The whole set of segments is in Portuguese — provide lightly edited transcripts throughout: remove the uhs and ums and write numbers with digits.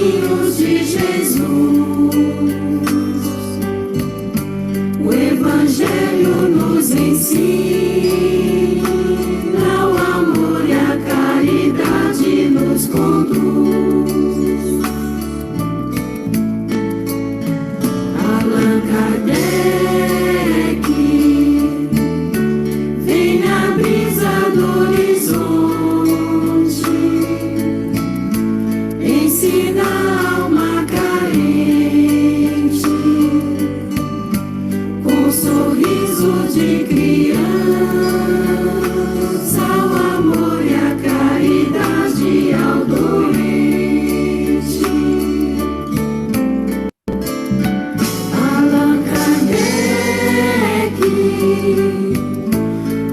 caminhos de Jesus. O Evangelho nos ensina, o amor e a caridade nos conduz. Allan Kardec vem na brisa do horizonte ensinar a alma carente com sorriso de criança, o amor e a caridade ao doente. Allan Kardec,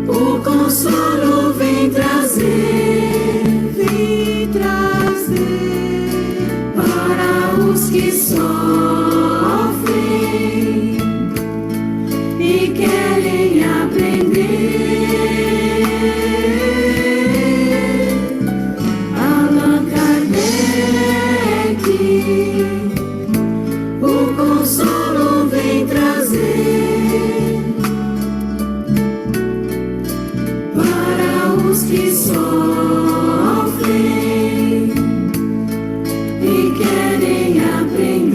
o consolo vem trazer para os que sofrem e querem aprender. Allan Kardec, o consolo vem trazer para os que sofrem e querem aprender.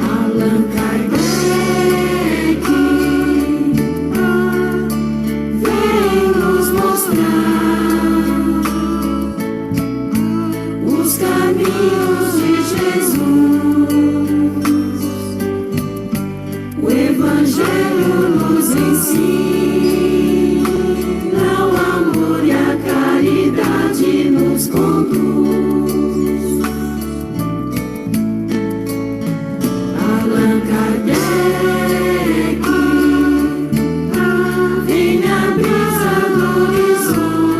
Allan Kardec vem nos mostrar os caminhos de Jesus. O Evangelho nos ensina, o amor e a caridade nos conduz. Allan Kardec vem na brisa do horizonte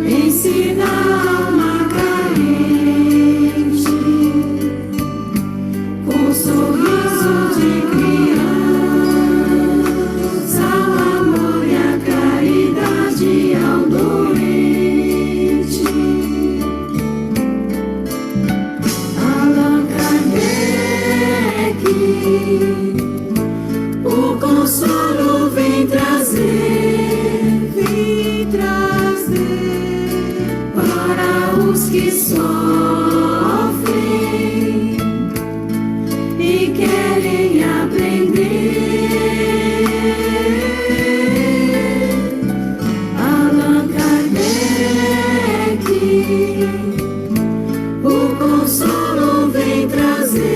ensinar a alma carente com sorriso de criança, o amor e a caridade ao doente. Allan Kardec, o consolo vem trazer para os que sofrem e querem aprender. Allan Kardec, o consolo vem trazer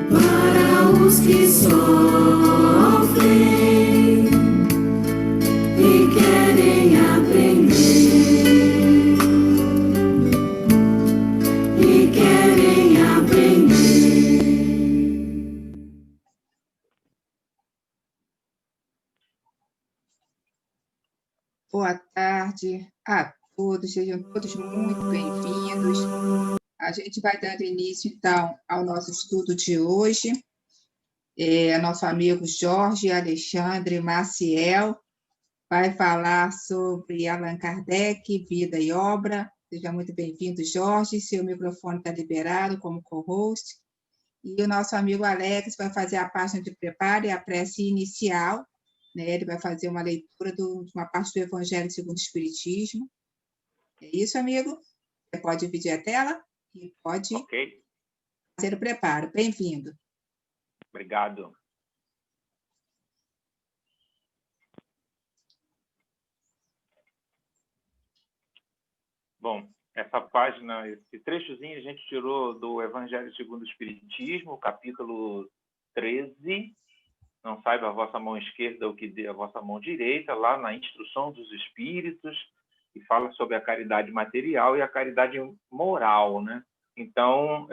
para os que sofrem e querem aprender. E querem aprender. Boa tarde a todos, sejam todos muito bem-vindos. A gente vai dando início, então, ao nosso estudo de hoje. Nosso amigo Jorge Alexandre Maciel vai falar sobre Allan Kardec, vida e obra. Seja muito bem-vindo, Jorge. Seu microfone está liberado como co-host. E o nosso amigo Alex vai fazer a página de preparo e a prece inicial, né? Ele vai fazer uma leitura de uma parte do Evangelho segundo o Espiritismo. É isso, amigo? Você pode dividir a tela e pode fazer o preparo. Bem-vindo. Obrigado. Bom, essa página, esse trechozinho a gente tirou do Evangelho segundo o Espiritismo, capítulo 13. Não saiba a vossa mão esquerda o que dê a vossa mão direita, lá na Instrução dos Espíritos, e fala sobre a caridade material e a caridade moral, né? Então,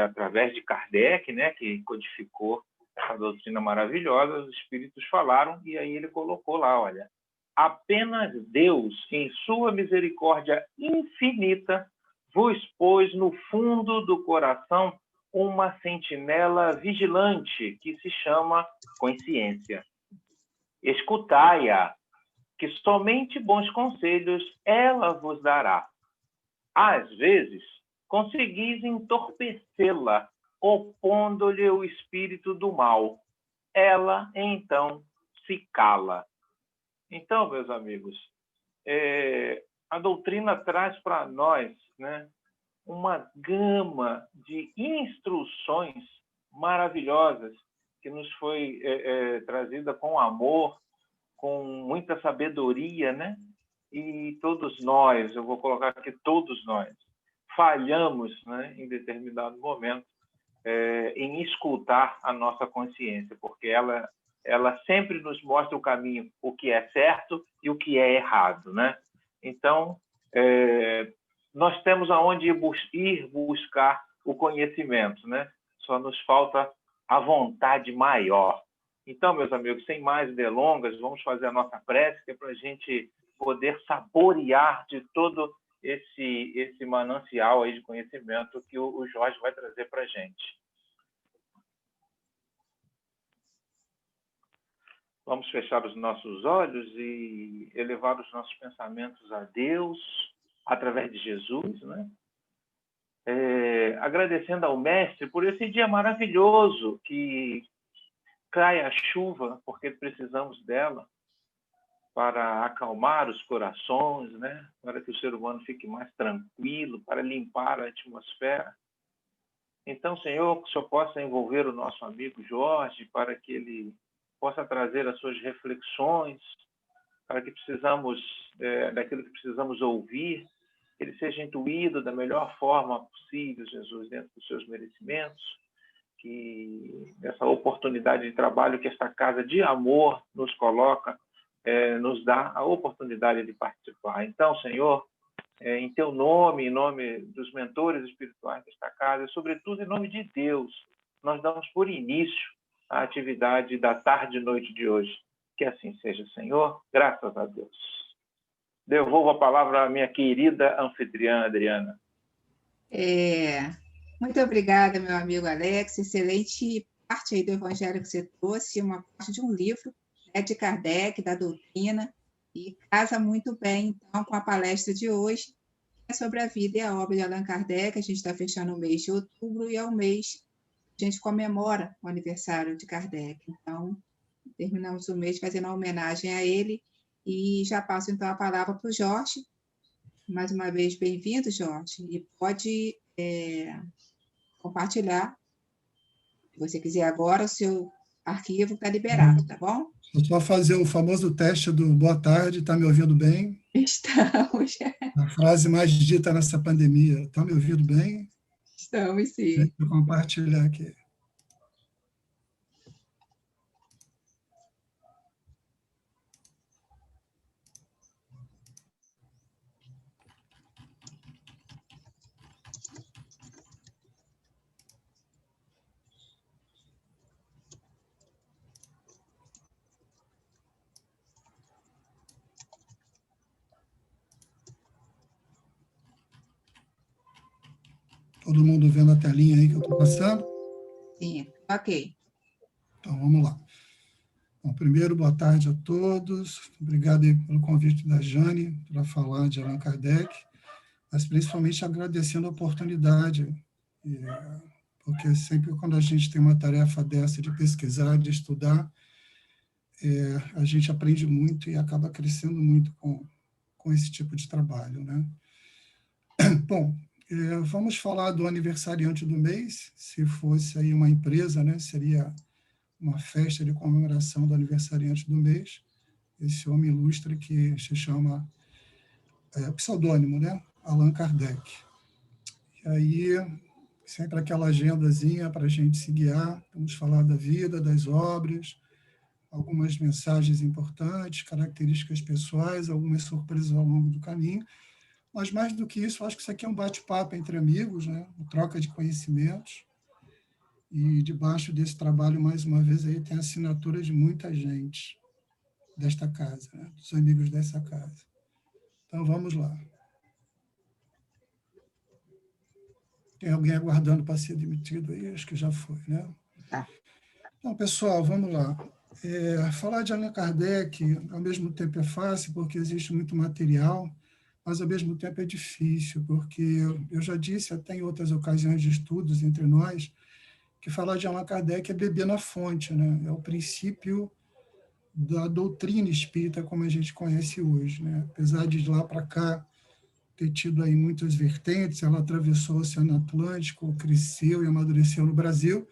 através de Kardec, né, que codificou essa doutrina maravilhosa, os espíritos falaram, e aí ele colocou lá, olha, apenas Deus, em sua misericórdia infinita, vos pôs no fundo do coração uma sentinela vigilante que se chama consciência. Escutai-a, que somente bons conselhos ela vos dará. Às vezes, conseguis entorpecê-la, opondo-lhe o espírito do mal. Ela, então, se cala. Então, meus amigos, a doutrina traz para nós, né, uma gama de instruções maravilhosas que nos foi trazida com amor, com muita sabedoria, né? E todos nós, eu vou colocar aqui todos nós, falhamos, né, em determinado momento em escutar a nossa consciência, porque ela sempre nos mostra o caminho, o que é certo e o que é errado, né? Então, nós temos aonde ir buscar o conhecimento, né? Só nos falta a vontade maior. Então, meus amigos, sem mais delongas, vamos fazer a nossa prece, que é para a gente poder saborear de todo esse manancial aí de conhecimento que o Jorge vai trazer para a gente. Vamos fechar os nossos olhos e elevar os nossos pensamentos a Deus, através de Jesus, né? Agradecendo ao Mestre por esse dia maravilhoso, que cai a chuva, porque precisamos dela, para acalmar os corações, né? Para que o ser humano fique mais tranquilo, para limpar a atmosfera. Então, Senhor, que o Senhor possa envolver o nosso amigo Jorge, para que ele possa trazer as suas reflexões, para que daquilo que precisamos ouvir, ele seja intuído da melhor forma possível, Jesus, dentro dos seus merecimentos, que essa oportunidade de trabalho que esta casa de amor nos coloca, nos dá a oportunidade de participar. Então, Senhor, em teu nome, em nome dos mentores espirituais desta casa, e sobretudo em nome de Deus, nós damos por início a atividade da tarde e noite de hoje. Que assim seja, Senhor, graças a Deus. Devolvo a palavra à minha querida anfitriã, Adriana. Muito obrigada, meu amigo Alex. Excelente parte aí do Evangelho que você trouxe, uma parte de um livro, né, de Kardec, da doutrina, e casa muito bem, então, com a palestra de hoje, que é sobre a vida e a obra de Allan Kardec. A gente está fechando o mês de outubro e é o mês que a gente comemora o aniversário de Kardec. Então, terminamos o mês fazendo uma homenagem a ele, e já passo, então, a palavra para o Jorge. Mais uma vez, bem-vindo, Jorge, e pode compartilhar, se você quiser agora, o seu arquivo está liberado, tá bom? Vou só fazer o famoso teste do boa tarde, está me ouvindo bem? Estamos. A frase mais dita nessa pandemia, está me ouvindo bem? Estamos, sim. Vou compartilhar aqui. Todo mundo vendo a telinha aí que eu estou passando? Sim, ok. Então, vamos lá. Bom, primeiro, boa tarde a todos. Obrigado aí pelo convite da Jane para falar de Allan Kardec, mas principalmente agradecendo a oportunidade, porque sempre quando a gente tem uma tarefa dessa de pesquisar, de estudar, a gente aprende muito e acaba crescendo muito com esse tipo de trabalho, né? Bom, vamos falar do aniversariante do mês. Se fosse aí uma empresa, né, seria uma festa de comemoração do aniversariante do mês. Esse homem ilustre que se chama pseudônimo, né, Allan Kardec. E aí, sempre aquela agendazinha para a gente se guiar. Vamos falar da vida, das obras, algumas mensagens importantes, características pessoais, algumas surpresas ao longo do caminho. Mas, mais do que isso, eu acho que isso aqui é um bate-papo entre amigos, né? Uma troca de conhecimentos. E debaixo desse trabalho, mais uma vez, aí tem a assinatura de muita gente desta casa, né? Dos amigos dessa casa. Então, vamos lá. Tem alguém aguardando para ser demitido aí? Acho que já foi, né? Tá. Então, pessoal, vamos lá. Falar de Allan Kardec, ao mesmo tempo, é fácil, porque existe muito material, mas, ao mesmo tempo, é difícil, porque eu já disse até em outras ocasiões de estudos entre nós, que falar de Allan Kardec é beber na fonte, né? É o princípio da doutrina espírita como a gente conhece hoje, né? Apesar de lá para cá ter tido aí muitas vertentes, ela atravessou o Oceano Atlântico, cresceu e amadureceu no Brasil,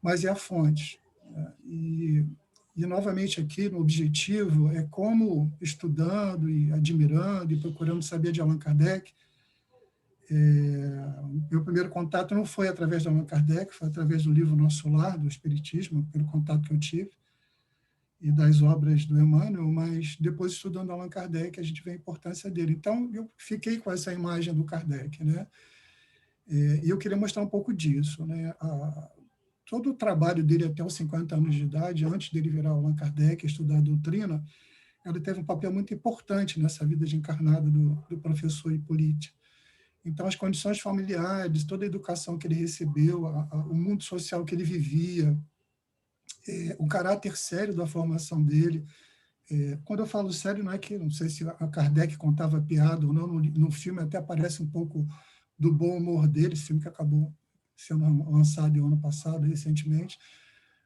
mas é a fonte, né? E novamente aqui no objetivo é como estudando e admirando e procurando saber de Allan Kardec. Meu primeiro contato não foi através de Allan Kardec, foi através do livro Nosso Lar, do Espiritismo, pelo contato que eu tive, e das obras do Emmanuel, mas depois, estudando Allan Kardec, a gente vê a importância dele. Então, eu fiquei com essa imagem do Kardec, né? E eu queria mostrar um pouco disso, né? Todo o trabalho dele até os 50 anos de idade, antes dele virar Allan Kardec, estudar a doutrina, ele teve um papel muito importante nessa vida de encarnado do professor Hipólito. Então, as condições familiares, toda a educação que ele recebeu, o mundo social que ele vivia, o caráter sério da formação dele. Quando eu falo sério, não é que, não sei se a Kardec contava piada ou não, no filme até aparece um pouco do bom humor dele, esse filme que acabou sendo lançado no ano passado, recentemente,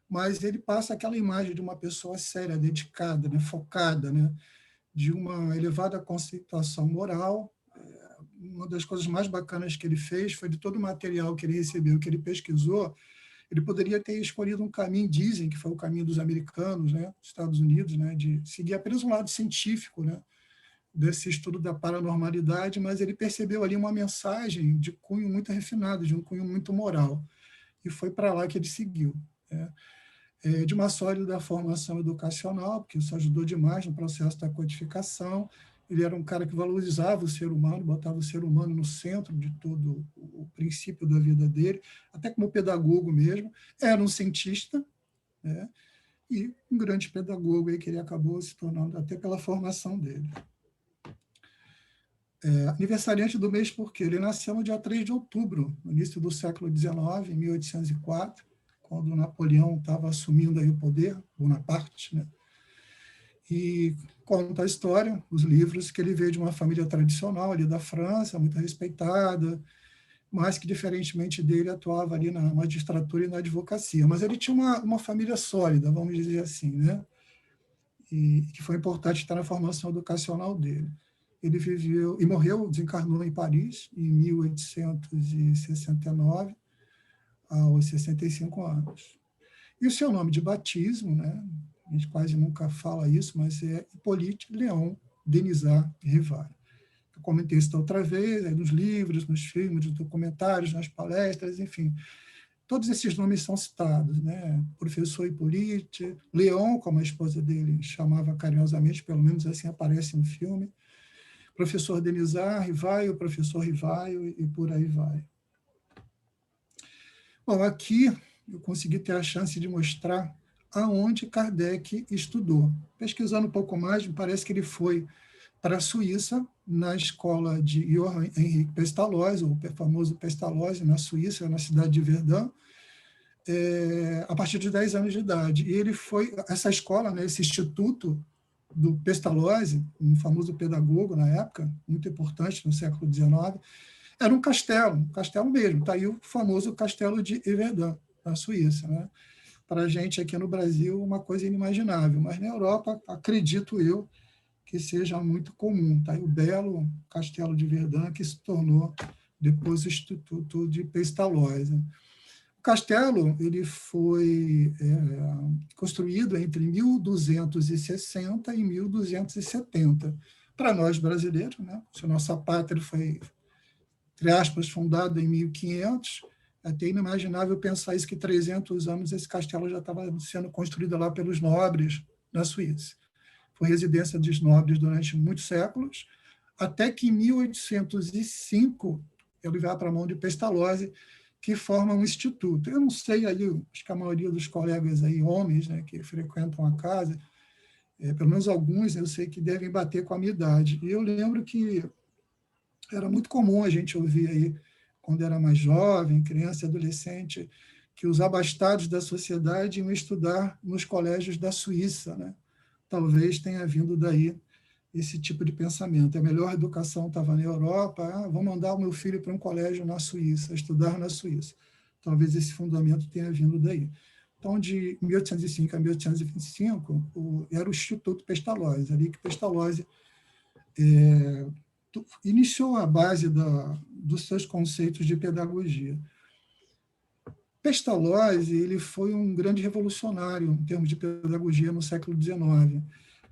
mas ele passa aquela imagem de uma pessoa séria, dedicada, né, focada, né, de uma elevada conceituação moral. Uma das coisas mais bacanas que ele fez foi de todo o material que ele recebeu, que ele pesquisou, ele poderia ter escolhido um caminho, dizem que foi o caminho dos americanos, né, dos Estados Unidos, né, de seguir apenas um lado científico, né, desse estudo da paranormalidade, mas ele percebeu ali uma mensagem de cunho muito refinado, de um cunho muito moral, e foi para lá que ele seguiu, né. De uma sólida formação educacional, porque isso ajudou demais no processo da codificação. Ele era um cara que valorizava o ser humano, botava o ser humano no centro de todo o princípio da vida dele, até como pedagogo mesmo. Era um cientista, né? E um grande pedagogo aí, que ele acabou se tornando até pela formação dele. Aniversariante do mês porque ele nasceu no dia 3 de outubro, no início do século XIX, em 1804, quando Napoleão estava assumindo aí o poder, Bonaparte, né? E conta a história, os livros, que ele veio de uma família tradicional ali da França, muito respeitada, mas que, diferentemente dele, atuava ali na magistratura e na advocacia. Mas ele tinha uma família sólida, vamos dizer assim, né? E que foi importante estar na formação educacional dele. Ele viveu e morreu, desencarnou em Paris, em 1869, aos 65 anos. E o seu nome de batismo, né? A gente quase nunca fala isso, mas é Hipólito Léon Denisard Rivard. Eu comentei isso da outra vez, nos livros, nos filmes, nos documentários, nas palestras, enfim. Todos esses nomes são citados, né? Professor Hipólito, Léon, como a esposa dele chamava carinhosamente, pelo menos assim aparece no filme, professor Denisard Rivaio, professor Rivaio, e por aí vai. Bom, aqui eu consegui ter a chance de mostrar aonde Kardec estudou. Pesquisando um pouco mais, me parece que ele foi para a Suíça, na escola de Johann Henrique Pestalozzi, o famoso Pestalozzi, na Suíça, na cidade de Verdun, a partir de 10 anos de idade. E ele foi, essa escola, né, esse instituto do Pestalozzi, um famoso pedagogo na época, muito importante no século XIX, era um castelo mesmo. Está aí o famoso castelo de Verdun, na Suíça, né? Para a gente aqui no Brasil, uma coisa inimaginável, mas na Europa, acredito eu, que seja muito comum. Está aí o belo castelo de Verdun, que se tornou depois o Instituto de Pestalozzi. O castelo ele foi construído entre 1260 e 1270. Para nós brasileiros, né? Se a nossa pátria foi, entre aspas, fundada em 1500, até inimaginável pensar isso, que 300 anos esse castelo já estava sendo construído lá pelos nobres na Suíça. Foi residência dos nobres durante muitos séculos, até que em 1805 ele vai para a mão de Pestalozzi, que forma um instituto. Eu não sei, aí, acho que a maioria dos colegas aí, homens, né, que frequentam a casa, pelo menos alguns, eu sei que devem bater com a minha idade. E eu lembro que era muito comum a gente ouvir aí, quando era mais jovem, criança e adolescente, que os abastados da sociedade iam estudar nos colégios da Suíça, né? Talvez tenha vindo daí esse tipo de pensamento. A melhor educação estava na Europa, vou mandar o meu filho para um colégio na Suíça, estudar na Suíça. Talvez esse fundamento tenha vindo daí. Então, de 1805 a 1825, era o Instituto Pestalozzi, ali que Pestalozzi iniciou a base dos seus conceitos de pedagogia. Pestalozzi, ele foi um grande revolucionário em termos de pedagogia no século XIX,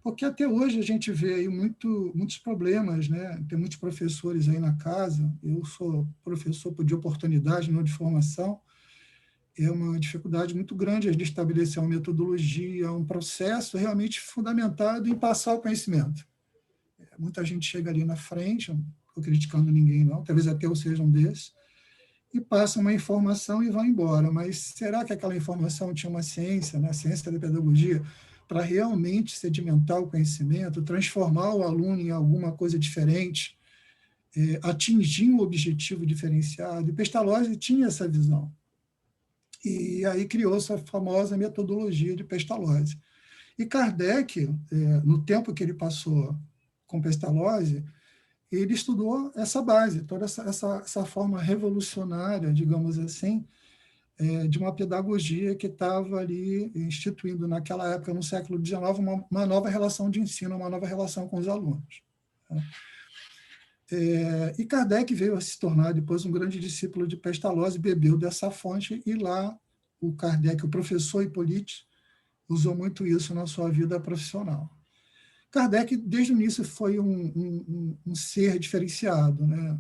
porque até hoje a gente vê aí muitos problemas, né? Tem muitos professores aí na casa, eu sou professor de oportunidade, não de formação, é uma dificuldade muito grande de estabelecer uma metodologia, um processo realmente fundamentado em passar o conhecimento. Muita gente chega ali na frente, não estou criticando ninguém não, talvez até eu seja um desses, e passa uma informação e vai embora. Mas será que aquela informação tinha uma ciência, né? A ciência da pedagogia, para realmente sedimentar o conhecimento, transformar o aluno em alguma coisa diferente, atingir um objetivo diferenciado? E Pestalozzi tinha essa visão. E aí criou-se a famosa metodologia de Pestalozzi. E Kardec, no tempo que ele passou com Pestalozzi, ele estudou essa base, toda essa forma revolucionária, digamos assim, de uma pedagogia que estava ali instituindo, naquela época, no século XIX, uma nova relação de ensino, uma nova relação com os alunos. E Kardec veio a se tornar depois um grande discípulo de Pestalozzi, bebeu dessa fonte, e lá o Kardec, o professor Hippolyte, usou muito isso na sua vida profissional. Kardec, desde o início, foi um ser diferenciado, né?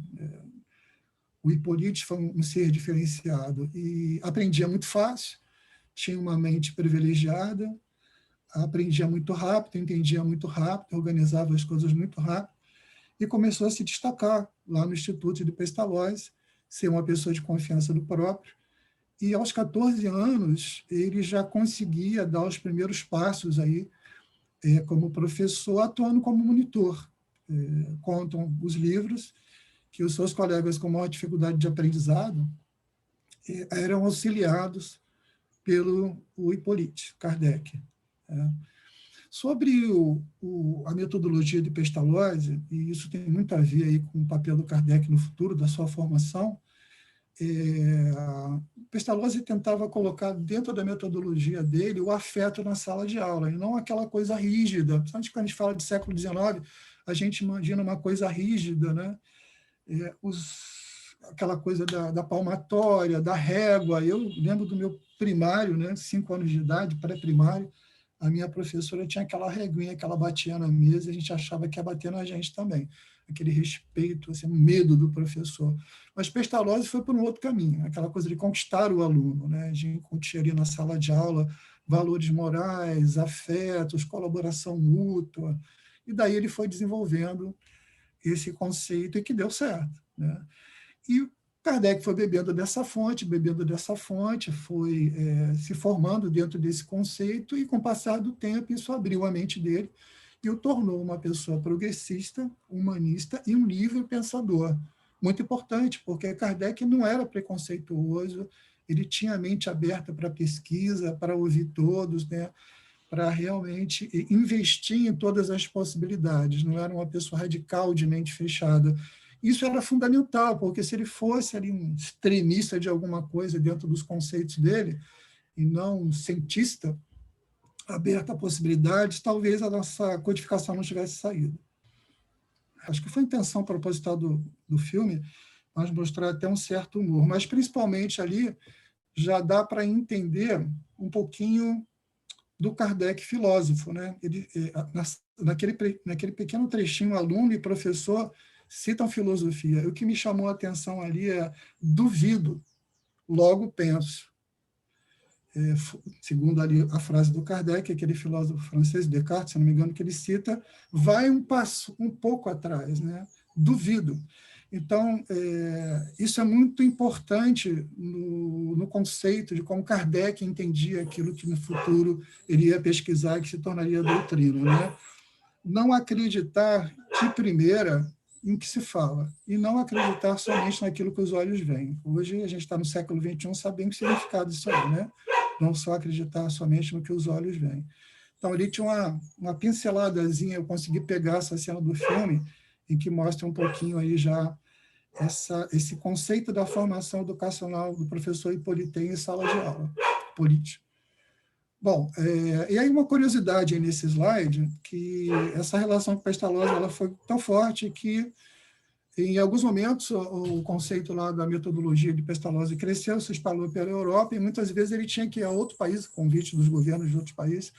O Hippolyte foi um ser diferenciado e aprendia muito fácil, tinha uma mente privilegiada, aprendia muito rápido, entendia muito rápido, organizava as coisas muito rápido e começou a se destacar lá no Instituto de Pestalozzi, ser uma pessoa de confiança do próprio. E aos 14 anos, ele já conseguia dar os primeiros passos aí, como professor, atuando como monitor. Contam os livros que os seus colegas com maior dificuldade de aprendizado eram auxiliados pelo Hippolyte, Kardec. Sobre a metodologia de Pestalozzi, e isso tem muito a ver aí com o papel do Kardec no futuro, da sua formação, Pestalozzi tentava colocar dentro da metodologia dele o afeto na sala de aula, e não aquela coisa rígida. Principalmente quando a gente fala de século XIX, a gente imagina uma coisa rígida, né? Aquela coisa da palmatória, da régua. Eu lembro do meu primário, né? 5 anos de idade, pré-primário, a minha professora tinha aquela reguinha que ela batia na mesa e a gente achava que ia bater na gente também. Aquele respeito, assim, medo do professor. Mas Pestalozzi foi por um outro caminho, aquela coisa de conquistar o aluno, né? A gente incutia ali na sala de aula valores morais, afetos, colaboração mútua, e daí ele foi desenvolvendo esse conceito e que deu certo, né? E Kardec foi bebendo dessa fonte, foi se formando dentro desse conceito, e com o passar do tempo isso abriu a mente dele e o tornou uma pessoa progressista, humanista e um livre pensador. Muito importante, porque Kardec não era preconceituoso, ele tinha a mente aberta para pesquisa, para ouvir todos, né? Para realmente investir em todas as possibilidades, não era uma pessoa radical de mente fechada. Isso era fundamental, porque se ele fosse ali um extremista de alguma coisa dentro dos conceitos dele, e não um cientista aberto a possibilidades, talvez a nossa codificação não tivesse saído. Acho que foi a intenção proposital do filme, mas mostrar até um certo humor, mas principalmente ali já dá para entender um pouquinho do Kardec filósofo, né? Ele, naquele pequeno trechinho, aluno e professor citam filosofia. O que me chamou a atenção ali é duvido logo penso. Segundo ali a frase do Kardec, aquele filósofo francês, Descartes, se não me engano, que ele cita, vai um pouco atrás, né? Duvido. Então, isso é muito importante no conceito de como Kardec entendia aquilo que no futuro iria pesquisar e que se tornaria doutrina, né? Não acreditar de primeira em que se fala, e não acreditar somente naquilo que os olhos veem. Hoje, a gente está no século XXI sabendo o significado disso aí, né? Não só acreditar somente no que os olhos veem. Então, ali tinha uma pinceladazinha, eu consegui pegar essa cena do filme, em que mostra um pouquinho aí já esse conceito da formação educacional do professor Hippolyte em sala de aula, política. Bom, e aí uma curiosidade aí nesse slide, que essa relação com Pestalozzi ela foi tão forte que, em alguns momentos, o conceito lá da metodologia de Pestalozzi cresceu, se espalhou pela Europa, e muitas vezes ele tinha que ir a outro país, convite dos governos de outros países,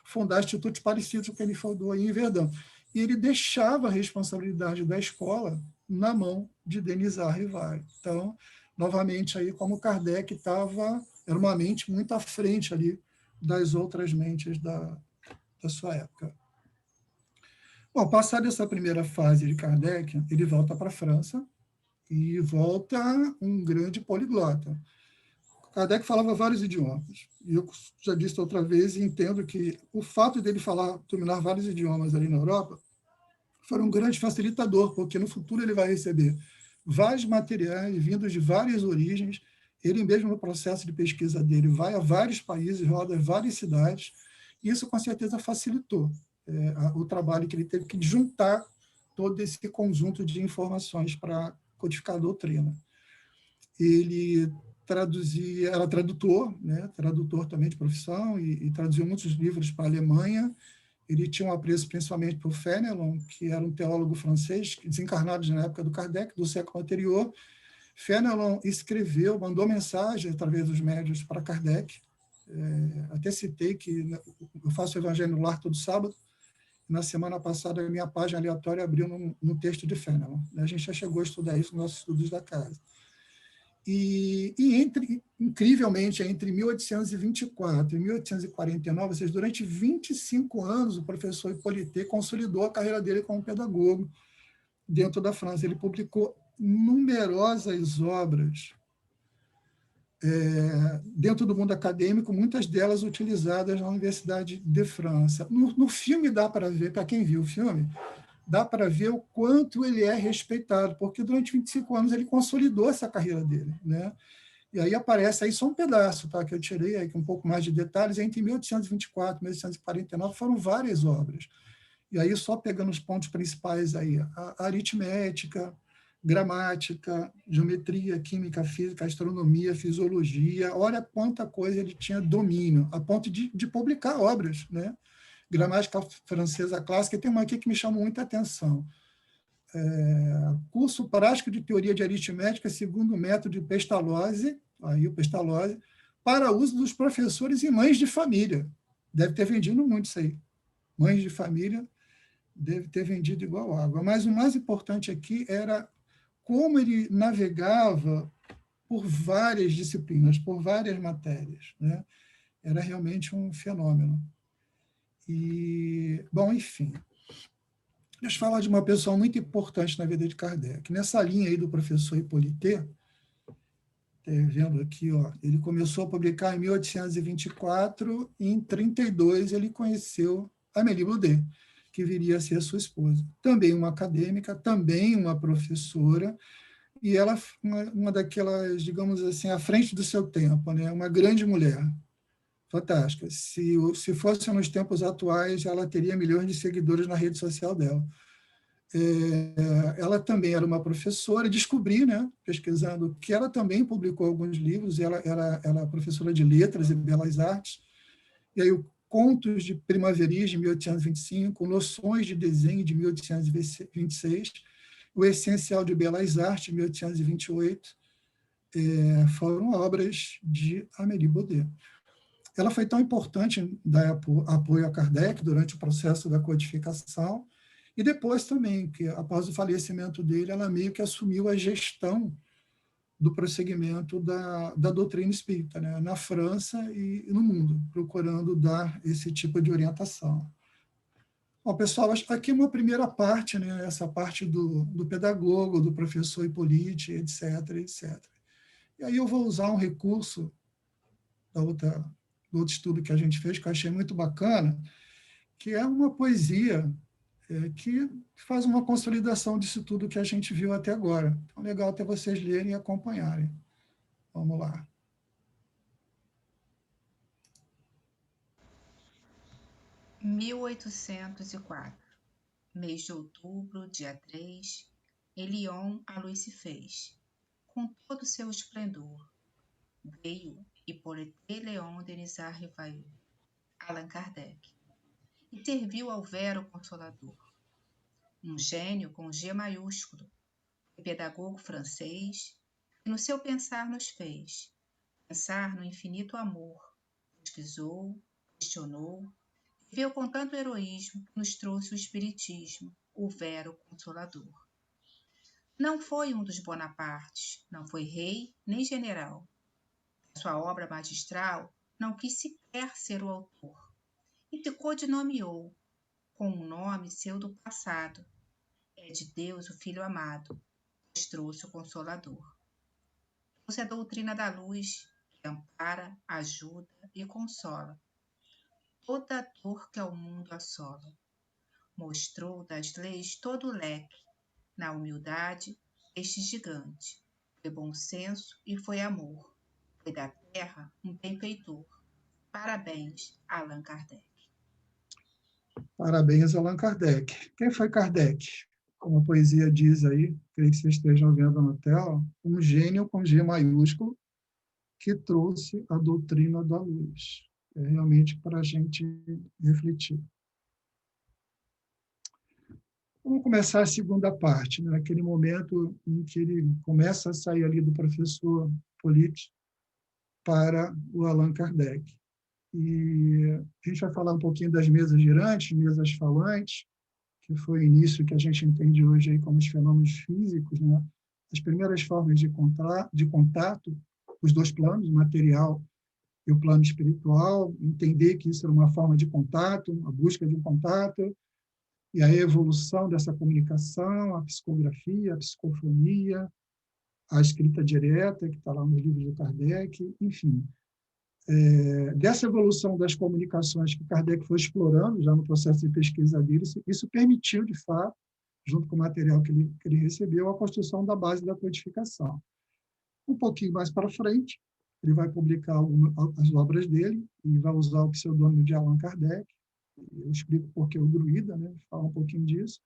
fundar institutos parecidos com o que ele fundou aí em Verdun. E ele deixava a responsabilidade da escola na mão de Denis Rivard. Então, novamente, aí como Kardec era uma mente muito à frente ali das outras mentes da sua época. Bom, passada essa primeira fase de Kardec, ele volta para a França e volta um grande poliglota. Kardec falava vários idiomas. E eu já disse outra vez e entendo que o fato dele dominar vários idiomas ali na Europa foi um grande facilitador, porque no futuro ele vai receber vários materiais vindos de várias origens. Ele mesmo, no processo de pesquisa dele, vai a vários países, roda várias cidades, e isso, com certeza, facilitou o trabalho que ele teve que juntar todo esse conjunto de informações para codificar a doutrina. Ele era tradutor, né, tradutor também de profissão, e traduziu muitos livros para a Alemanha. Ele tinha um apreço principalmente por Fénelon, que era um teólogo francês, desencarnado na época do Kardec, do século anterior. Fénelon mandou mensagem através dos médiuns para Kardec. Até citei que eu faço o Evangelho no Lar todo sábado. Na semana passada, a minha página aleatória abriu no texto de Fénelon. A gente já chegou a estudar isso nos nossos estudos da casa. Incrivelmente, entre 1824 e 1849, ou seja, durante 25 anos, o professor Hippolyte consolidou a carreira dele como pedagogo dentro da França. Ele publicou numerosas obras dentro do mundo acadêmico, muitas delas utilizadas na Universidade de França. No filme dá para ver, para quem viu o filme, dá para ver o quanto ele é respeitado, porque durante 25 anos ele consolidou essa carreira dele, né? E aí aparece aí só um pedaço, tá, que eu tirei aí com um pouco mais de detalhes. Entre 1824 e 1849 foram várias obras. E aí só pegando os pontos principais aí, a aritmética, gramática, geometria, química, física, astronomia, fisiologia. Olha quanta coisa ele tinha domínio, a ponto de publicar obras, né? Gramática francesa clássica. E tem uma aqui que me chamou muita atenção. Curso prático de teoria de aritmética segundo o método de Pestalozzi, aí o Pestalozzi, para uso dos professores e mães de família. Deve ter vendido muito isso aí. Mães de família deve ter vendido igual água. Mas o mais importante aqui era como ele navegava por várias disciplinas, por várias matérias, né? Era realmente um fenômeno. Bom, enfim. Deixa eu falar de uma pessoa muito importante na vida de Kardec. Nessa linha aí do professor Hippolyte, vendo aqui, ó, ele começou a publicar em 1824, e em 32 ele conheceu Amélie Baudet, que viria a ser sua esposa. Também uma acadêmica, também uma professora, e ela uma daquelas, digamos assim, à frente do seu tempo, né? Uma grande mulher. Fantástica. Se fosse nos tempos atuais, ela teria milhões de seguidores na rede social dela. Ela também era uma professora, descobri, né, pesquisando, que ela também publicou alguns livros. Ela era professora de letras e belas artes. E aí, o Contos de Primaveris, de 1825, Noções de Desenho, de 1826, O Essencial de Belas Artes, de 1828, foram obras de Amélie Baudet. Ela foi tão importante em dar apoio a Kardec durante o processo da codificação, e depois também, que após o falecimento dele, ela meio que assumiu a gestão do prosseguimento da doutrina espírita, né, na França e no mundo, procurando dar esse tipo de orientação. Bom, pessoal, aqui uma primeira parte, né, essa parte do pedagogo, do professor Hippolyte, etc., etc. E aí eu vou usar um recurso do outro estudo que a gente fez, que eu achei muito bacana, que é uma poesia que faz uma consolidação disso tudo que a gente viu até agora. Então, legal até vocês lerem e acompanharem. Vamos lá. (1804) Mês de outubro, dia 3, em Lyon a luz se fez, com todo seu esplendor. Veio Hippolyte Léon Denis Rivail, Allan Kardec, e serviu ao Vero Consolador. Um gênio com G maiúsculo, pedagogo francês, que no seu pensar nos fez pensar no infinito amor, pesquisou, questionou, viveu com tanto heroísmo que nos trouxe o espiritismo, o Vero Consolador. Não foi um dos Bonapartes, não foi rei nem general. Sua obra magistral não quis sequer ser o autor, e te codinomeou com um nome seu do passado. É de Deus o Filho amado, pois trouxe o Consolador. Trouxe a doutrina da luz, que ampara, ajuda e consola toda a dor que ao mundo assola. Mostrou das leis todo o leque, na humildade, este gigante. Foi bom senso e foi amor. Foi da terra um benfeitor. Parabéns, Allan Kardec. Parabéns, Allan Kardec. Quem foi Kardec? Como a poesia diz aí, creio que vocês estejam vendo na tela, um gênio com G maiúsculo que trouxe a doutrina da luz. É realmente para a gente refletir. Vamos começar a segunda parte, né? Naquele momento em que ele começa a sair ali do professor Hippolyte para o Allan Kardec. E a gente vai falar um pouquinho das mesas girantes, mesas falantes, que foi o início que a gente entende hoje aí como os fenômenos físicos, né? As primeiras formas de contato, os dois planos, o material e o plano espiritual, entender que isso era uma forma de contato, a busca de um contato, e a evolução dessa comunicação, a psicografia, a psicofonia, a escrita direta, que está lá nos livros do Kardec, enfim. Dessa evolução das comunicações que Kardec foi explorando já no processo de pesquisa dele, isso permitiu, de fato, junto com o material que ele recebeu, a construção da base da codificação. Um pouquinho mais para frente, ele vai publicar as obras dele e vai usar o pseudônimo de Allan Kardec. Eu explico por que o druida, né? Fala um pouquinho disso.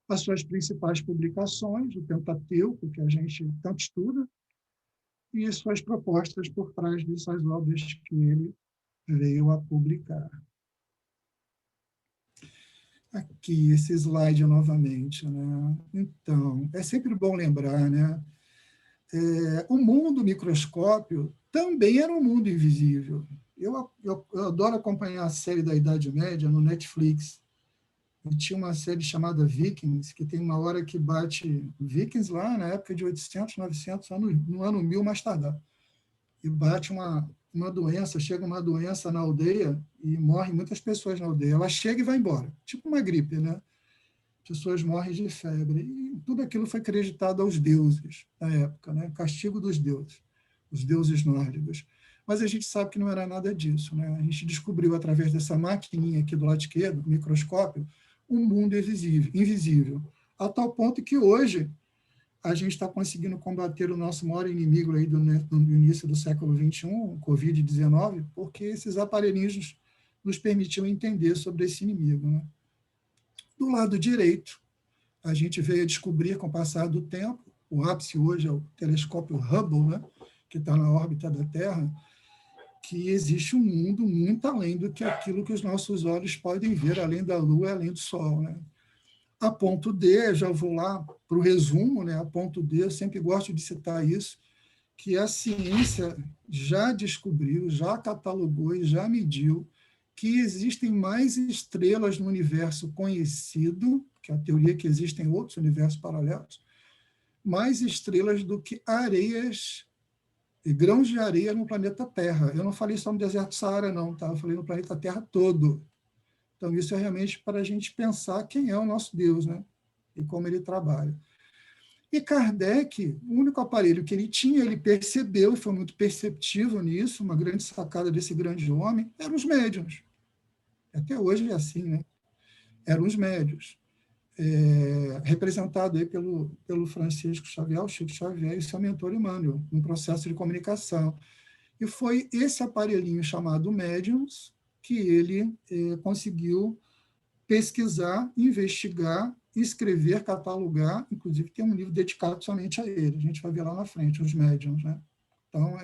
As suas principais publicações, o Pentateuco, que a gente tanto estuda, e as suas propostas por trás dessas obras que ele veio a publicar. Aqui, esse slide novamente, né? Então, é sempre bom lembrar, né? O mundo microscópio também era um mundo invisível. Eu adoro acompanhar a série da Idade Média no Netflix. E tinha uma série chamada Vikings, que tem uma hora que bate Vikings lá na época de 800, 900, no ano 1000 mais tardar. E bate uma doença, chega uma doença na aldeia e morrem muitas pessoas na aldeia. Ela chega e vai embora, tipo uma gripe, né? Pessoas morrem de febre. E tudo aquilo foi acreditado aos deuses da época, né? Castigo dos deuses, os deuses nórdicos. Mas a gente sabe que não era nada disso, né? A gente descobriu, através dessa maquininha aqui do lado esquerdo, microscópio, um mundo invisível, a tal ponto que hoje a gente está conseguindo combater o nosso maior inimigo aí no início do século XXI, o Covid-19, porque esses aparelhinhos nos permitiam entender sobre esse inimigo, né? Do lado direito, a gente veio a descobrir, com o passar do tempo, o ápice hoje é o telescópio Hubble, né, que está na órbita da Terra, que existe um mundo muito além do que aquilo que os nossos olhos podem ver, além da Lua e além do Sol, né? A ponto D, já vou lá para o resumo, né? A ponto D, eu sempre gosto de citar isso, que a ciência já descobriu, já catalogou e já mediu que existem mais estrelas no universo conhecido, que é a teoria que existem outros universos paralelos, mais estrelas do que areias e grãos de areia no planeta Terra. Eu não falei só no deserto do Saara, não, tá? Eu falei no planeta Terra todo. Então, isso é realmente para a gente pensar quem é o nosso Deus, né? E como ele trabalha. E Kardec, o único aparelho que ele tinha, ele percebeu, e foi muito perceptivo nisso, uma grande sacada desse grande homem, eram os médiuns. Até hoje é assim, né? Eram os médiuns. Representado aí pelo Francisco Xavier, o Chico Xavier, e seu mentor Emmanuel, no processo de comunicação. E foi esse aparelhinho chamado Médiuns que ele conseguiu pesquisar, investigar, escrever, catalogar, inclusive tem um livro dedicado somente a ele, a gente vai ver lá na frente, os médiuns, né? Então,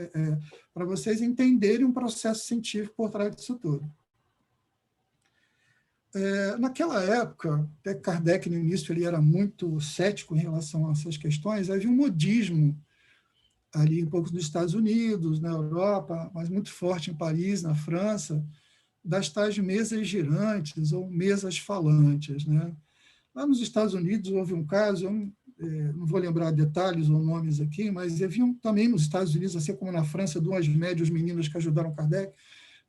para vocês entenderem um processo científico por trás disso tudo. Naquela época, até Kardec, no início, ele era muito cético em relação a essas questões, havia um modismo ali um pouco nos Estados Unidos, na Europa, mas muito forte em Paris, na França, das tais mesas girantes ou mesas falantes, né? Lá nos Estados Unidos houve um caso, eu não vou lembrar detalhes ou nomes aqui, mas havia também nos Estados Unidos, assim como na França, duas médias meninas que ajudaram Kardec,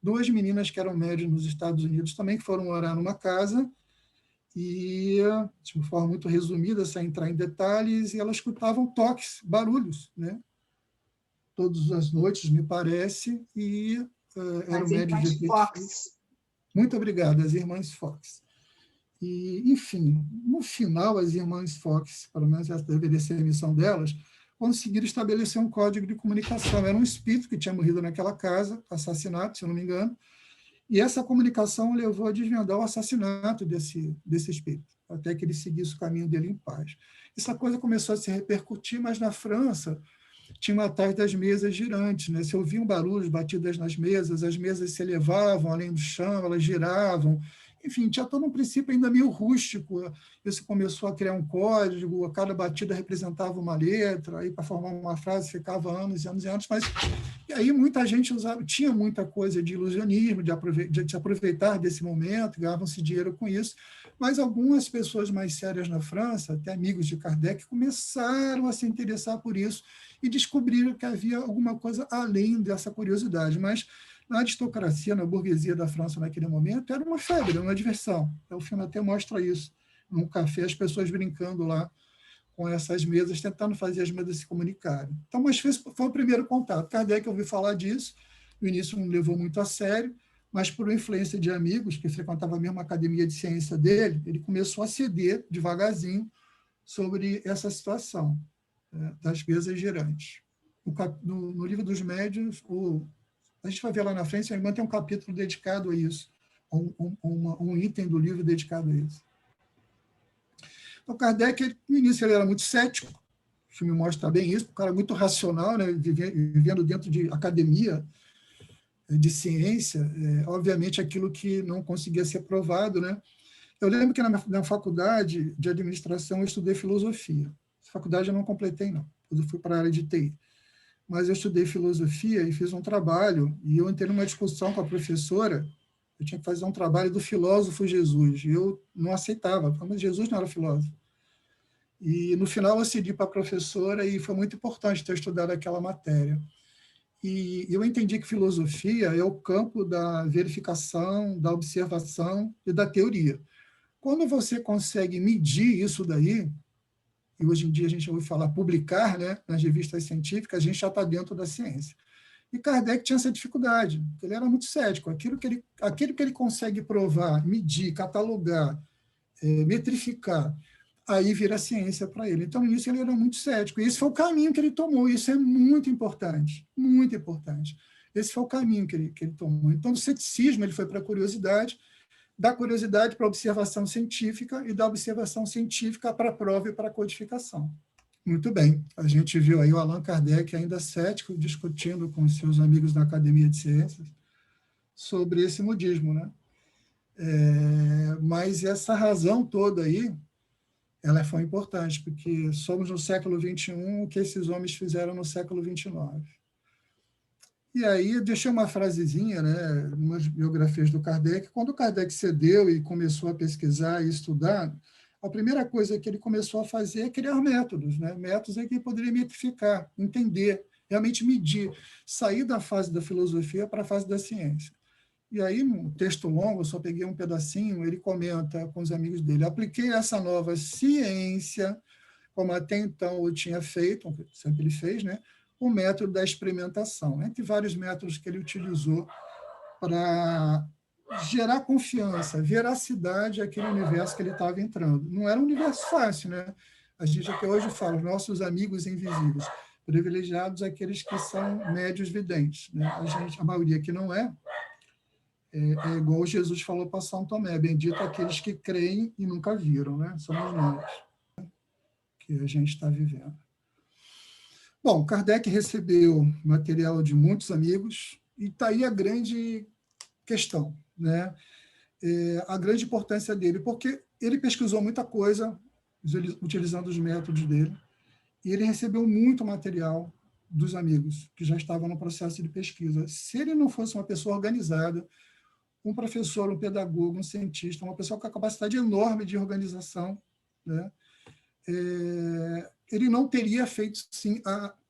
duas meninas que eram médias nos Estados Unidos também, que foram morar numa casa, e, de uma forma muito resumida, sem entrar em detalhes, e elas escutavam toques, barulhos, né? Todas as noites, me parece, e eram médios de Fox. Muito obrigado, as irmãs Fox. E, enfim, no final, as irmãs Fox, pelo menos essa deveria ser a missão delas, conseguiram estabelecer um código de comunicação. Era um espírito que tinha morrido naquela casa, assassinato, se eu não me engano, e essa comunicação levou a desvendar o assassinato desse espírito, até que ele seguisse o caminho dele em paz. Essa coisa começou a se repercutir, mas na França tinha uma tais das mesas girantes, né? Se ouviam barulhos, batidas nas mesas, as mesas se elevavam além do chão, elas giravam. Enfim, tinha todo um princípio ainda meio rústico. Isso começou a criar um código, cada batida representava uma letra, aí para formar uma frase ficava anos e anos e anos, mas e aí muita gente tinha muita coisa de ilusionismo, de aproveitar desse momento, ganhavam-se dinheiro com isso, mas algumas pessoas mais sérias na França, até amigos de Kardec, começaram a se interessar por isso e descobriram que havia alguma coisa além dessa curiosidade, mas na aristocracia, na burguesia da França naquele momento, era uma febre, era uma diversão. O filme até mostra isso. Num café, as pessoas brincando lá com essas mesas, tentando fazer as mesas se comunicarem. Então, mas foi o primeiro contato. Kardec ouviu falar disso, no início não levou muito a sério, mas por influência de amigos que frequentavam a mesma academia de ciência dele, ele começou a ceder devagarzinho sobre essa situação das mesas girantes. No livro dos médiuns, a gente vai ver lá na frente, a irmã tem um capítulo dedicado a isso, um item do livro dedicado a isso. Então, Kardec, no início, ele era muito cético, o filme mostra bem isso, um cara muito racional, né, vivendo dentro de academia de ciência, obviamente aquilo que não conseguia ser provado, né? Eu lembro que na faculdade de administração eu estudei filosofia. Essa faculdade eu não completei, não. Eu fui para a área de TI. Mas eu estudei filosofia e fiz um trabalho, e eu entrei numa discussão com a professora, eu tinha que fazer um trabalho do filósofo Jesus, e eu não aceitava, mas Jesus não era filósofo. E, no final, eu cedi para a professora, e foi muito importante ter estudado aquela matéria. E eu entendi que filosofia é o campo da verificação, da observação e da teoria. Quando você consegue medir isso daí, e hoje em dia a gente ouve falar publicar, né, nas revistas científicas, a gente já está dentro da ciência. E Kardec tinha essa dificuldade, ele era muito cético. Aquilo que ele consegue provar, medir, catalogar, metrificar, aí vira ciência para ele. Então, nisso ele era muito cético. E esse foi o caminho que ele tomou, isso é muito importante, muito importante. Esse foi o caminho que ele tomou. Então, do ceticismo, ele foi para a curiosidade, da curiosidade para a observação científica e da observação científica para a prova e para a codificação. Muito bem, a gente viu aí o Allan Kardec ainda cético, discutindo com seus amigos da Academia de Ciências sobre esse modismo, né? Mas essa razão toda aí, ela foi importante, porque somos no século XXI o que esses homens fizeram no século XIX. E aí eu deixei uma frasezinha, né, umas biografias do Kardec. Quando o Kardec cedeu e começou a pesquisar e estudar, a primeira coisa que ele começou a fazer é criar métodos, né? Métodos em que ele poderia metrificar, entender, realmente medir, sair da fase da filosofia para a fase da ciência. E aí, num texto longo, eu só peguei um pedacinho, ele comenta com os amigos dele: apliquei essa nova ciência, como até então eu tinha feito, sempre ele fez, né? O método da experimentação, entre vários métodos que ele utilizou para gerar confiança, veracidade àquele universo que ele estava entrando. Não era um universo fácil, né? A gente até hoje fala, nossos amigos invisíveis, privilegiados aqueles que são médios videntes, né? A maioria que não é igual Jesus falou para São Tomé, bendito aqueles que creem e nunca viram, né? Somos nós que a gente está vivendo. Bom, Kardec recebeu material de muitos amigos e está aí a grande questão, né? A grande importância dele, porque ele pesquisou muita coisa utilizando os métodos dele e ele recebeu muito material dos amigos que já estavam no processo de pesquisa. Se ele não fosse uma pessoa organizada, um professor, um pedagogo, um cientista, uma pessoa com a capacidade enorme de organização, né? Ele não teria feito, sim,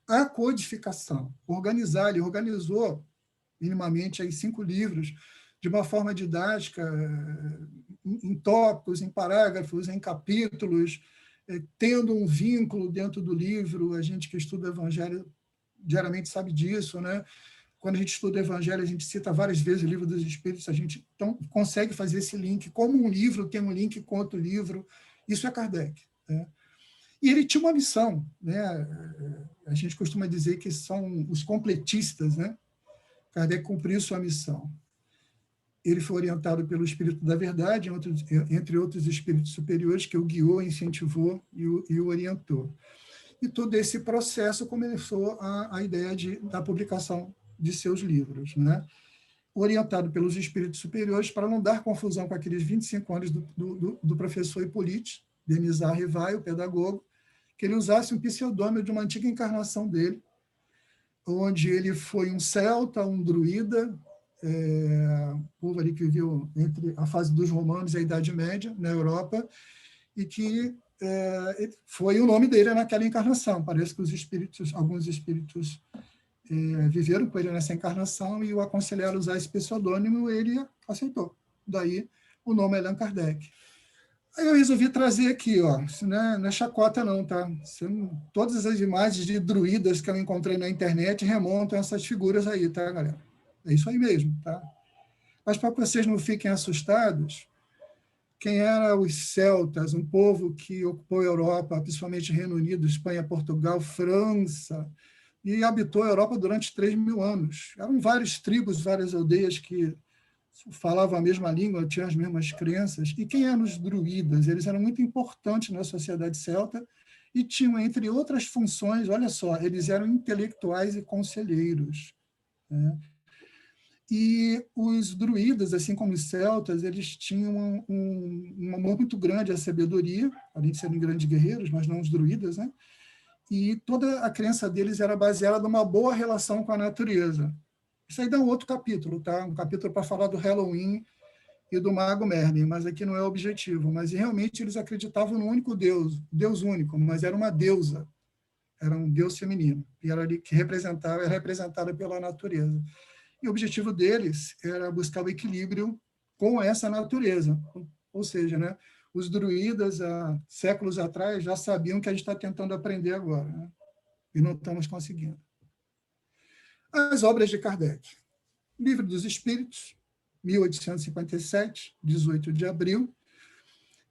a codificação, organizar. Ele organizou, minimamente, aí 5 livros, de uma forma didática, em tópicos, em parágrafos, em capítulos, tendo um vínculo dentro do livro. A gente que estuda o Evangelho diariamente sabe disso, né? Quando a gente estuda o Evangelho, a gente cita várias vezes o Livro dos Espíritos, a gente então consegue fazer esse link, como um livro tem um link com outro livro. Isso é Kardec, né? E ele tinha uma missão, né? A gente costuma dizer que são os completistas, né? Kardec cumpriu sua missão. Ele foi orientado pelo Espírito da Verdade, entre outros espíritos superiores, que o guiou, incentivou e o orientou. E todo esse processo começou a ideia da publicação de seus livros, né? Orientado pelos espíritos superiores para não dar confusão com aqueles 25 anos do professor Hippolyte, Denisard Rivai, o pedagogo, que ele usasse um pseudônimo de uma antiga encarnação dele, onde ele foi um celta, um druida, povo ali que viveu entre a fase dos romanos e a Idade Média, na Europa, e que foi o nome dele naquela encarnação. Parece que alguns espíritos viveram com ele nessa encarnação e o aconselharam a usar esse pseudônimo, e ele aceitou. Daí o nome é Allan Kardec. Aí eu resolvi trazer aqui, ó, não é chacota não, tá? Todas as imagens de druidas que eu encontrei na internet remontam essas figuras aí, tá, galera? É isso aí mesmo, tá? Mas para que vocês não fiquem assustados, quem eram os celtas, um povo que ocupou a Europa, principalmente Reino Unido, Espanha, Portugal, França, e habitou a Europa durante 3.000 anos. Eram várias tribos, várias aldeias que falavam a mesma língua, tinham as mesmas crenças. E quem eram os druidas? Eles eram muito importantes na sociedade celta e tinham, entre outras funções, olha só, eles eram intelectuais e conselheiros, né? E os druidas, assim como os celtas, eles tinham um amor muito grande à sabedoria, além de serem grandes guerreiros, mas não os druidas, né? E toda a crença deles era baseada numa boa relação com a natureza. Isso aí dá um outro capítulo, tá? Um capítulo para falar do Halloween e do Mago Merlin, mas aqui não é o objetivo. Mas realmente eles acreditavam no único Deus, Deus único, mas era uma deusa, era um Deus feminino, e era ali que era representada pela natureza. E o objetivo deles era buscar o equilíbrio com essa natureza. Ou seja, né, os druidas, há séculos atrás, já sabiam que a gente está tentando aprender agora, né? E não estamos conseguindo. As obras de Kardec. Livro dos Espíritos, 1857, 18 de abril.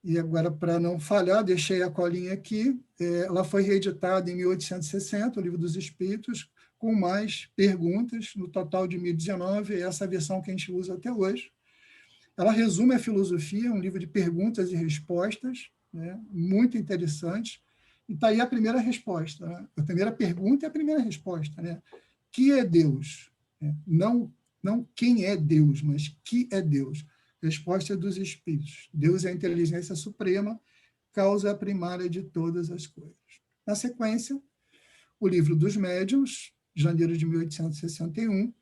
E agora, para não falhar, deixei a colinha aqui. Ela foi reeditada em 1860, o Livro dos Espíritos, com mais perguntas, no total de 1019, é essa versão que a gente usa até hoje. Ela resume a filosofia, um livro de perguntas e respostas, né, muito interessante. E está aí a primeira resposta, né? A primeira pergunta e a primeira resposta, né? Que é Deus? Não quem é Deus, mas que é Deus? Resposta dos Espíritos. Deus é a inteligência suprema, causa primária de todas as coisas. Na sequência, o Livro dos Médiuns, janeiro de 1861,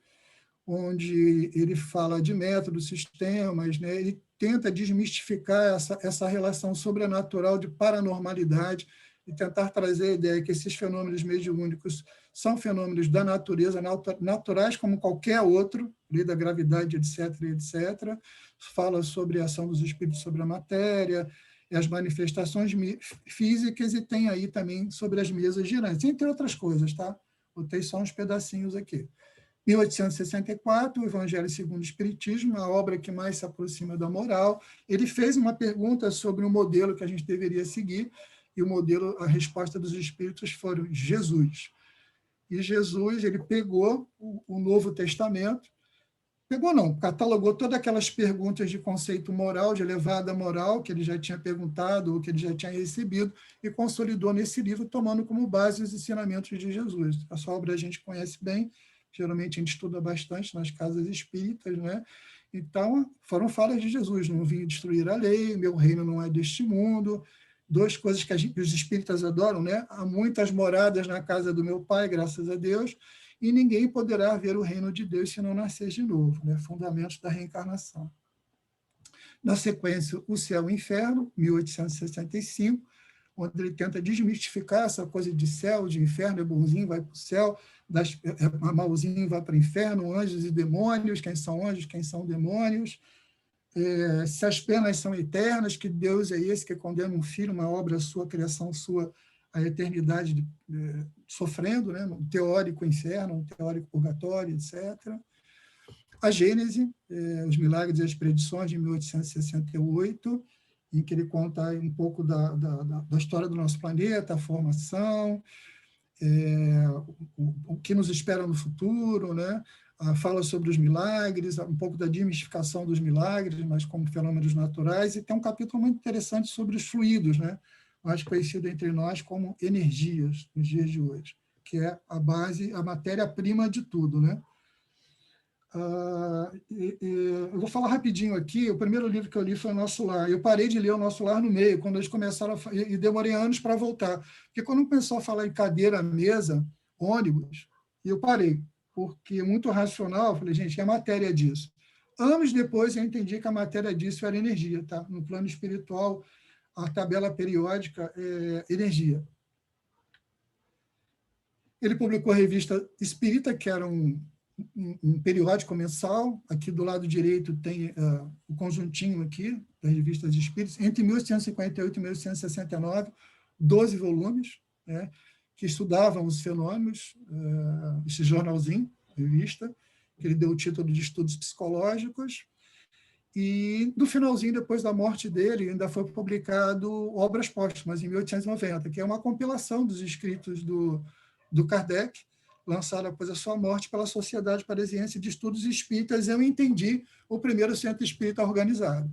onde ele fala de métodos, sistemas, né? Ele tenta desmistificar essa relação sobrenatural de paranormalidade e tentar trazer a ideia que esses fenômenos mediúnicos são fenômenos da natureza, naturais como qualquer outro, lei da gravidade, etc., etc. Fala sobre a ação dos espíritos sobre a matéria, e as manifestações físicas, e tem aí também sobre as mesas girantes, entre outras coisas, tá? Botei só uns pedacinhos aqui. 1864, o Evangelho segundo o Espiritismo, a obra que mais se aproxima da moral. Ele fez uma pergunta sobre o modelo que a gente deveria seguir, e o modelo, a resposta dos espíritos foram Jesus. E Jesus, ele pegou o Novo Testamento, catalogou todas aquelas perguntas de conceito moral, de elevada moral, que ele já tinha perguntado ou que ele já tinha recebido, e consolidou nesse livro, tomando como base os ensinamentos de Jesus. Essa obra a gente conhece bem, geralmente a gente estuda bastante nas casas espíritas, né? Então, foram falas de Jesus: não vim destruir a lei, meu reino não é deste mundo. Duas coisas que os espíritas adoram, né? Há muitas moradas na casa do meu Pai, graças a Deus, e ninguém poderá ver o reino de Deus se não nascer de novo, né? Fundamentos da reencarnação. Na sequência, O Céu e o Inferno, 1865, onde ele tenta desmistificar essa coisa de céu, de inferno, é bonzinho, vai para o céu, malzinho vai para o inferno, anjos e demônios, quem são anjos, quem são demônios, se as penas são eternas, que Deus é esse que condena um filho, uma obra sua, criação sua, a eternidade sofrendo, né? Um teórico inferno, um teórico purgatório, etc. A Gênese, Os Milagres e as Predições, de 1868, em que ele conta um pouco da história do nosso planeta, a formação, o que nos espera no futuro, né? Fala sobre os milagres, um pouco da desmistificação dos milagres, mas como fenômenos naturais, e tem um capítulo muito interessante sobre os fluidos, né? Mais conhecido entre nós como energias, nos dias de hoje, que é a base, a matéria-prima de tudo, né? Eu vou falar rapidinho aqui. O primeiro livro que eu li foi O Nosso Lar. Eu parei de ler O Nosso Lar no meio, quando eles começaram e demorei anos para voltar. Porque quando começou a falar em cadeira, mesa, ônibus, eu parei, porque muito racional, eu falei, gente, que é a matéria disso? Anos depois eu entendi que a matéria disso era energia, tá? No plano espiritual, a tabela periódica é energia. Ele publicou a Revista Espírita, que era um periódico mensal. Aqui do lado direito tem o conjuntinho aqui das revistas espíritas, entre 1858 e 1869, 12 volumes, né, que estudavam os fenômenos, esse jornalzinho, revista, que ele deu o título de Estudos Psicológicos, e no finalzinho, depois da morte dele, ainda foi publicado Obras Póstumas, em 1890, que é uma compilação dos escritos do Kardec, lançado após a sua morte pela Sociedade Parisiense de Estudos Espíritas. Eu entendi o primeiro centro espírita organizado.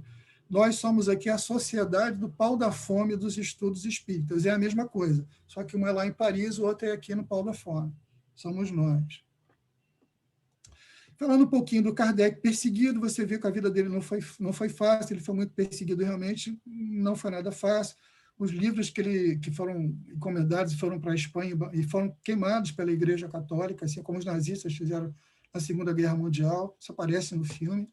Nós somos aqui a Sociedade do Pau da Fome dos Estudos Espíritas. É a mesma coisa, só que uma é lá em Paris, o outro é aqui no Pau da Fome. Somos nós. Falando um pouquinho do Kardec perseguido, você vê que a vida dele não foi fácil, ele foi muito perseguido realmente, não foi nada fácil. Os livros que foram encomendados foram para a Espanha e foram queimados pela Igreja Católica, assim como os nazistas fizeram na Segunda Guerra Mundial, isso aparece no filme,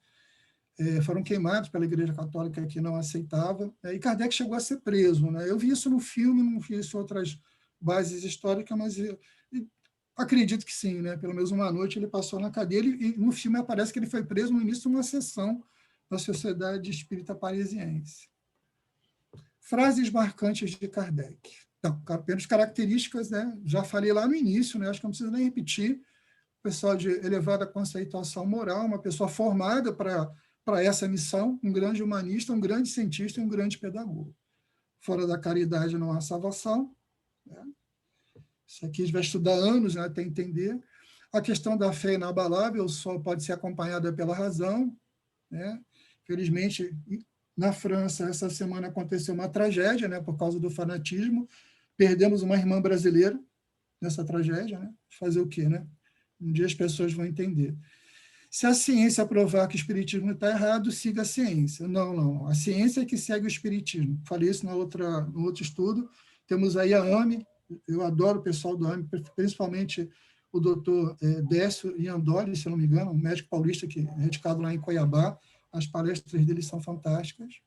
foram queimados pela Igreja Católica, que não aceitava, e Kardec chegou a ser preso, né? Eu vi isso no filme, não vi isso em outras bases históricas, mas acredito que sim, né? Pelo menos uma noite ele passou na cadeia, e no filme aparece que ele foi preso no início de uma sessão da Sociedade Espírita Parisiense. Frases marcantes de Kardec. Então, apenas características, né? Já falei lá no início, né? Acho que não precisa nem repetir. Pessoal de elevada conceituação moral, uma pessoa formada para essa missão, um grande humanista, um grande cientista e um grande pedagogo. Fora da caridade não há salvação, né? Isso aqui a gente vai estudar anos, né, até entender. A questão da fé inabalável só pode ser acompanhada pela razão, né? Felizmente, na França, essa semana aconteceu uma tragédia, né, por causa do fanatismo. Perdemos uma irmã brasileira nessa tragédia, né? Fazer o quê, né? Um dia as pessoas vão entender. Se a ciência provar que o espiritismo está errado, siga a ciência. Não. A ciência é que segue o espiritismo. Falei isso no outro estudo. Temos aí a AME. Eu adoro o pessoal do AME, principalmente o doutor Décio Iandoli, se não me engano, um médico paulista que é radicado lá em Cuiabá, as palestras dele são fantásticas.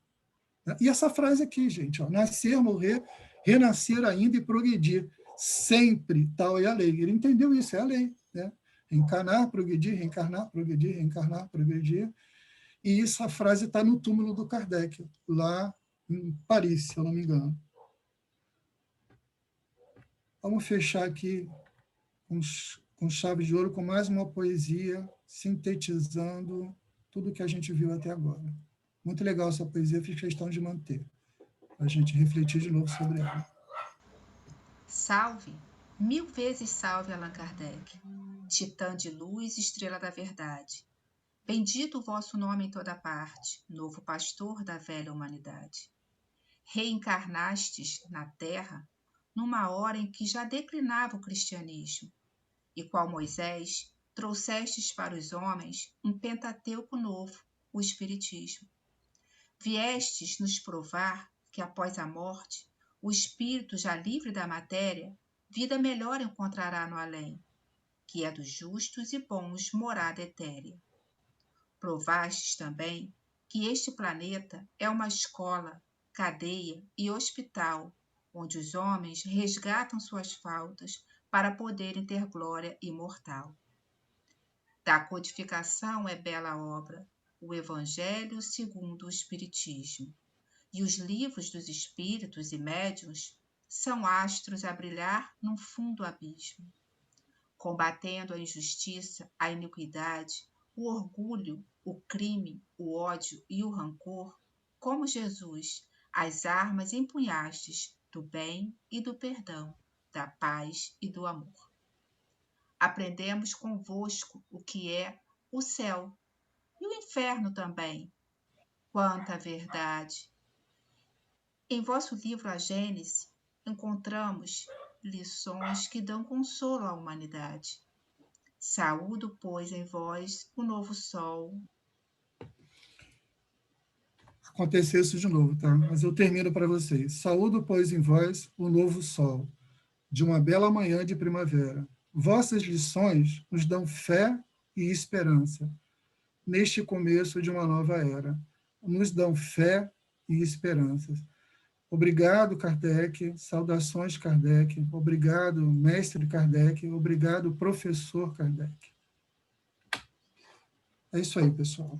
Né? E essa frase aqui, gente, ó, nascer, morrer, renascer ainda e progredir. Sempre tal é a lei. Ele entendeu isso, é a lei. Né? Reencarnar, progredir, reencarnar, progredir, reencarnar, progredir. E essa frase está no túmulo do Kardec, lá em Paris, se eu não me engano. Vamos fechar aqui com chave de ouro, com mais uma poesia, sintetizando tudo que a gente viu até agora. Muito legal essa poesia, fiz questão de manter, para a gente refletir de novo sobre ela. Salve, 1000 vezes salve Allan Kardec, titã de luz, estrela da verdade. Bendito o vosso nome em toda parte, novo pastor da velha humanidade. Reencarnastes na terra numa hora em que já declinava o cristianismo, e qual Moisés, trouxestes para os homens um Pentateuco novo, o Espiritismo. Viestes nos provar que após a morte, o espírito já livre da matéria, vida melhor encontrará no além, que é dos justos e bons morada etérea. Provastes também que este planeta é uma escola, cadeia e hospital, onde os homens resgatam suas faltas para poderem ter glória imortal. Da codificação é bela obra, o Evangelho segundo o Espiritismo, e os livros dos espíritos e médiuns são astros a brilhar num fundo abismo. Combatendo a injustiça, a iniquidade, o orgulho, o crime, o ódio e o rancor, como Jesus, as armas empunhastes do bem e do perdão, da paz e do amor. Aprendemos convosco o que é o céu e o inferno também. Quanta verdade! Em vosso livro A Gênese, encontramos lições que dão consolo à humanidade. Saúdo, pois, em vós o novo sol. Aconteceu isso de novo, tá? Mas eu termino para vocês. Saúdo, pois, em vós o novo sol, de uma bela manhã de primavera. Vossas lições nos dão fé e esperança, neste começo de uma nova era. Nos dão fé e esperança. Obrigado, Kardec. Saudações, Kardec. Obrigado, mestre Kardec. Obrigado, professor Kardec. É isso aí, pessoal.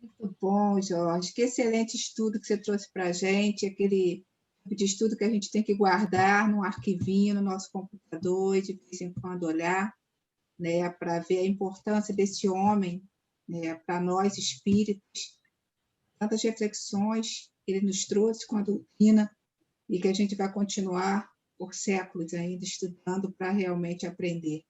Muito bom, Jorge. Que excelente estudo que você trouxe para a gente, aquele tipo de estudo que a gente tem que guardar num arquivinho no nosso computador e de vez em quando olhar, né, para ver a importância desse homem, né, para nós espíritos, tantas reflexões que ele nos trouxe com a doutrina e que a gente vai continuar por séculos ainda estudando para realmente aprender.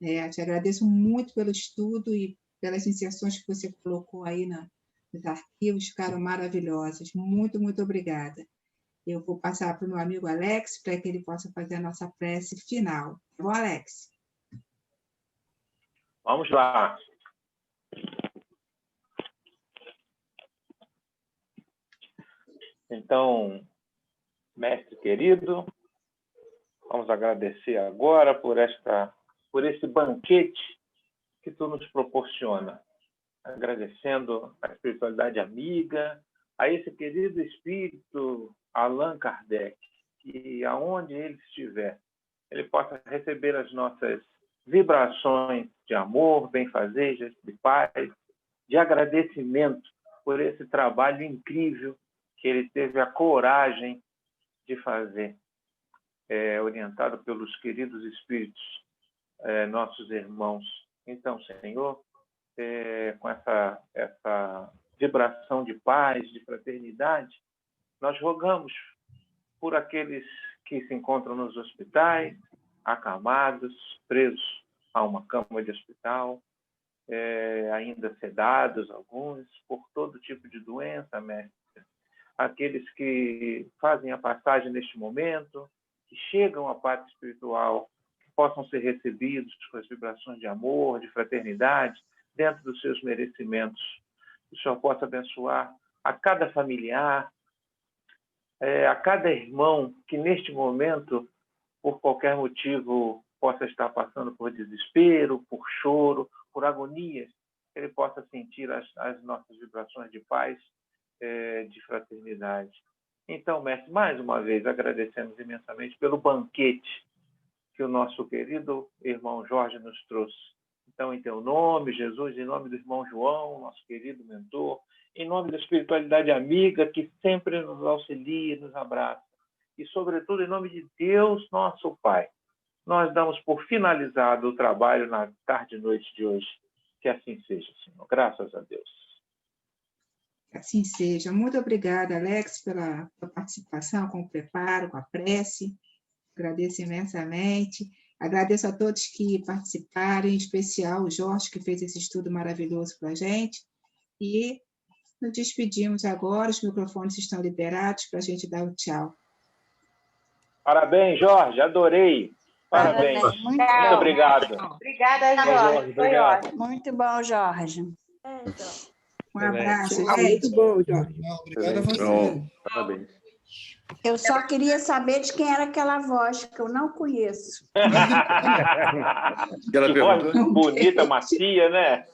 Te agradeço muito pelo estudo e pelas inserções que você colocou aí nos arquivos, ficaram maravilhosas. Muito, muito obrigada. Eu vou passar para o meu amigo Alex, para que ele possa fazer a nossa prece final. Tá bom, Alex? Vamos lá. Então, mestre querido, vamos agradecer agora por esse banquete que tu nos proporciona. Agradecendo a espiritualidade amiga, a esse querido espírito Allan Kardec, que aonde ele estiver, ele possa receber as nossas vibrações de amor, benfazejas, de paz, de agradecimento por esse trabalho incrível que ele teve a coragem de fazer, orientado pelos queridos espíritos, nossos irmãos. Então, Senhor, com essa vibração de paz, de fraternidade, nós rogamos por aqueles que se encontram nos hospitais, acamados, presos a uma cama de hospital, ainda sedados alguns, por todo tipo de doença, mestre. Aqueles que fazem a passagem neste momento, que chegam à parte espiritual, que possam ser recebidos com as vibrações de amor, de fraternidade, dentro dos seus merecimentos. Que o Senhor possa abençoar a cada familiar, a cada irmão que neste momento, por qualquer motivo, possa estar passando por desespero, por choro, por agonias ele possa sentir as nossas vibrações de paz, de fraternidade. Então, mestre, mais uma vez agradecemos imensamente pelo banquete que o nosso querido irmão Jorge nos trouxe. Então, em teu nome, Jesus, em nome do irmão João, nosso querido mentor, em nome da espiritualidade amiga que sempre nos auxilia, nos abraça, e, sobretudo, em nome de Deus, nosso Pai, nós damos por finalizado o trabalho na tarde e noite de hoje. Que assim seja, Senhor. Graças a Deus. Assim seja. Muito obrigada, Alex, pela participação, com o preparo, com a prece. Agradeço imensamente. Agradeço a todos que participaram, em especial o Jorge, que fez esse estudo maravilhoso para a gente. E nos despedimos agora, os microfones estão liberados para a gente dar o tchau. Parabéns, Jorge, adorei. Parabéns. Muito Obrigado. Obrigada, Jorge. Foi ótimo. Muito bom, Jorge. Um abraço, Ah, gente. muito bom, Jorge. Obrigado a você. Parabéns. Eu só queria saber de quem era aquela voz, que eu não conheço. Que voz bonita, macia, né?